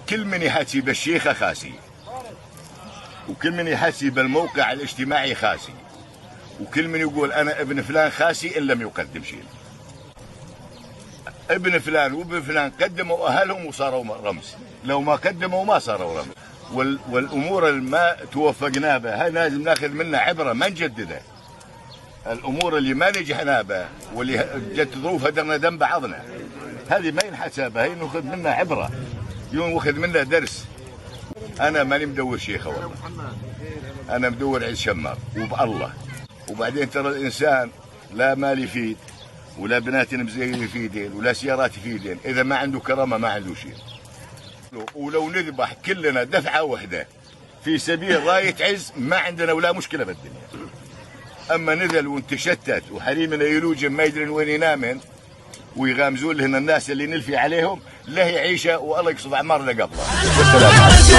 كل من يحكي بالشيخة خاسي، وكل من يحكي بالموقع الاجتماعي خاسي، وكل من يقول أنا ابن فلان خاسي إن لم يقدم شيء. ابن فلان وابن فلان قدموا أهلهم وصاروا رمز، لو ما قدموا ما صاروا رمز. والأمور اللي ما توفقنا بها هاي لازم ناخذ منها عبرة ما نجددها. الأمور اللي ما نجحنا بها واللي جت ظروف هدرنا دم بعضنا هذه ما ينحسب، هي ناخذ منها عبرة، ناخذ منها درس. أنا ماني مدور شيخة والله، أنا مدور عز شمار وبالله. وبعدين ترى الإنسان لا مال يفيد ولا بنات مزيين يفيدين ولا سيارات يفيدين، إذا ما عنده كرامة ما عنده شيء. ولو نذبح كلنا دفعة واحدة في سبيل راية عز ما عندنا ولا مشكلة بالدنيا. أما نذل ونتشتت وحريمنا يلوجن ما يدرين وين ينامن ويغامزون لهن الناس اللي نلفي عليهم، له يعيشه والله يقصد أعمارنا قبله. والسلام عليكم.